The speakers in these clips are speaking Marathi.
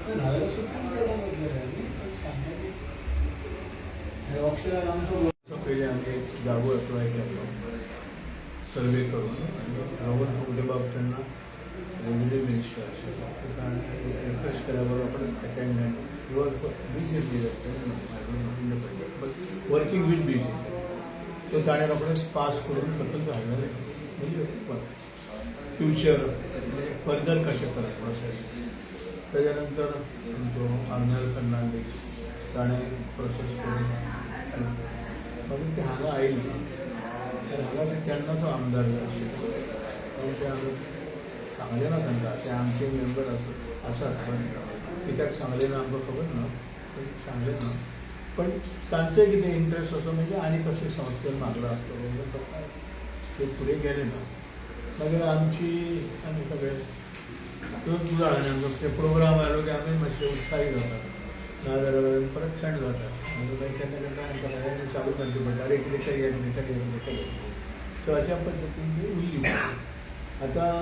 पहिले आम्ही एक जागो अप्लाय केलो सर्वे करून आणि बाब त्यांना रेव्हेन्यू मिनिस्टर आशिल्लो रिक्वेस्ट केल्या बरोबर आपण attendant BJP working with BJP so ताणें रोखडेच पास करून सकयल घाललेलें म्हणजे फ्युचर फर्दर कशें करप प्रोसेस तेच्या नंतर आमचो आर्नल फर्नांडीस ताणें प्रोसेस करून मागीर ते हांगा आयली हांगा ते तेन्नाचो आमदार आशिल्लो ते आमी सांगलें ना तांकां ते आमचे मेंबर आसात पण कित्याक सांगलें ना आमकां खबर ना सांगलें ना पण तांचो कितें इंट्रस्ट असो म्हणजे आनी कसले संस्थेन मागलो आसतलो ते फुडें गेले ना मागीर आमची आमी सगळे दोन जाणांनी आमकां ते प्रोग्राम आयलो की आमी मातशे उत्साही जातात नाजाल्यार परत थंड जाता मागीर केन्ना केन्ना आमकां सगळ्यांनी चालू करचें पडटा अरे कितें करया कितें करया कितें करया सो अशा पद्दतीन ती उरली आतां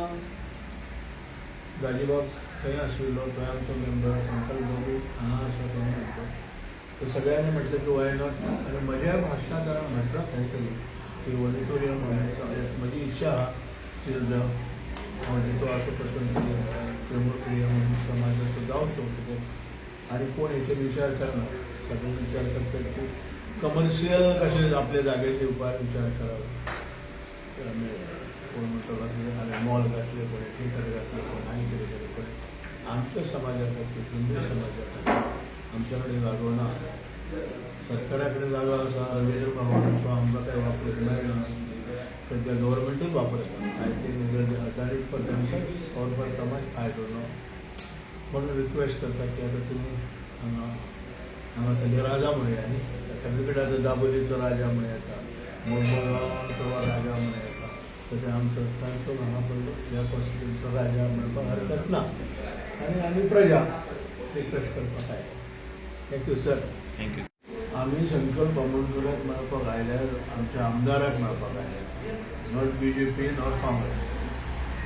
गाजीबाब थंय आशिल्लो थंय आमचो मेंबर संकल्प हांगा आसा थंय म्हणटा तर सगळ्यांनी म्हटलं की वाय नॉट आनी म्हज्या भाशणांत म्हटलं खंय तरी की ऑडिटोरियम म्हजी इच्छा आहा हांव जितो आसो पसंत गोमकारपोन हिंदू समाजाचो जावचो कितें आनी कोण हेचेर विचार करना सगळे विचार करतात की कमर्शियल कशें आपले जागे दिवपाक विचार करप कोण म्हणटलो मॉल घातले कोणी थिएटर घातले कोण आनी कितें केलें पण आमच्या समाजा खातीर हिंदू समाजा खातीर आमच्या कडेन जागो ना सरकारा कडेन जागो आसा रवींद्र भवनाचो आमकां काय वापरूंक मेळना सद्या गव्हर्मेंटूच वापरता I think Adani for themselves or for समाज आय डोंट नो म्हणून रिक्वेस्ट करता की आतां तुमी हांगा सगळे राजा म्हणूया न्ही सगळे कडेन आतां दाबोलीचो राजा म्हणून येता मुर्मगांवचो राजा म्हणून येता तशें आमचो सांगतो हांगा पडलो ह्या कॉन्स्टिट्युन्सीचो राजा म्हणपाक हरकत ना आनी आमी प्रजा रिक्वेस्ट करपाक आय थँक्यू सर थँक्यू आमी संकल्प अमोनकराक मेळपाक आयल्यार आमच्या आमदाराक मेळपाक आयल्यार नॉट BJP नॉट काँग्रेस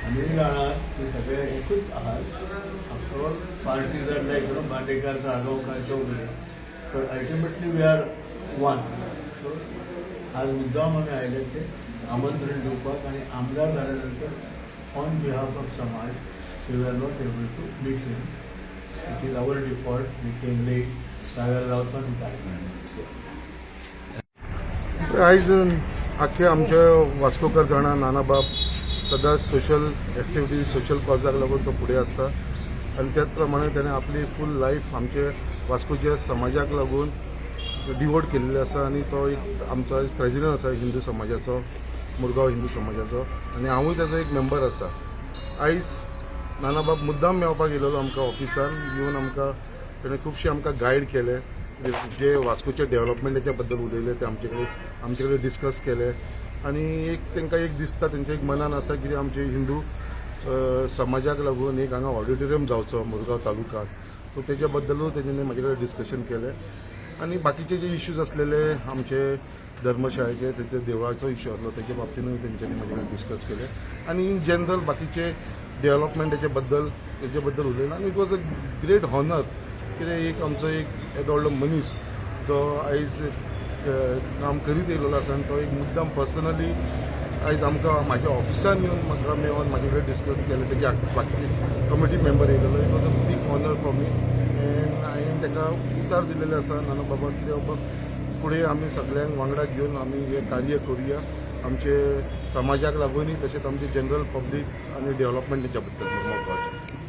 आमी जाणात की सगळे एकूच आहात all parties are like Bandekar Salgaonkar Chougule but ultimately we are one so आज मुद्दाम आमी आयले ते आमंत्रण दिवपाक आनी आमदार जाल्या नंतर ऑन बिहाफ ऑफ समाज we are not able to meet him it is our default we came late जाग्यार रावचो आनी काय आयज आख्खे आमचे वास्कोकर जाणा नाना बाब सदांच सोशल एक्टिविटीज सोशल कॉजाक लागून तो फुडें आसता आनी त्याच प्रमाणे ताणें आपली फूल लायफ आमचे वास्कोच्या समाजाक लागून डिवोट केल्लें आसा आनी तो एक आमचो प्रेजिडंट आसा हिंदू समाजाचो मुरगांव हिंदू समाजाचो आनी हांवूय ताजो एक मेंबर आसा आयज नाना बाब मुद्दाम मेळपाक येयलेलो आमकां ऑफिसान येवन आमकां ताणें खुबशें आमकां गायड केलें जे वास्कोचे डेव्हलपमेंटाच्या बद्दल उलयले ते आमचे कडेन डिस्कस केले आनी एक तांकां एक दिसता तेंच्या एक मनान आसा की आमचे हिंदू समाजाक लागून एक हांगा ऑडिटोरियम जावचो मुरगांव तालुक्यात सो तेच्या बद्दलूच तेंच्यांनी म्हाजे कडेन डिस्कशन केलें आनी बाकीचे जे इश्यूज आसलेले आमचे धर्मशाळेचे तेचे देवळाचो इश्यू आसलो तेच्या बाबतीनूय तेंच्यांनी म्हाजे कडेन डिस्कस केलें आनी इन जनरल बाकीचे डेव्हलपमेंटाचे बद्दल तेचे बद्दल उलयलें आनी it was a great honour कितें एक आमचो एक येदो व्हडलो मनीस जो आयज काम करीत येयलेलो आसा आनी तो एक मुद्दाम पर्सनली आयज आमकां म्हाज्या ऑफिसान येवन म्हाका मेळोन म्हाजे कडेन डिस्कस केलें तेजे बाकी कमिटी मेंबर येयलेलो it was a big honour for me and हांवें ताका उतार दिलेले आसा नाना बाबा कितें बाबा फुडें आमी सगळ्यांक वांगडा घेवन आमी हें कार्य करुया आमचे समाजाक लागूनय तशेंच आमचे जनरल पब्लीक आनी डेव्हलपमेंटाच्या बद्दल महत्वाचें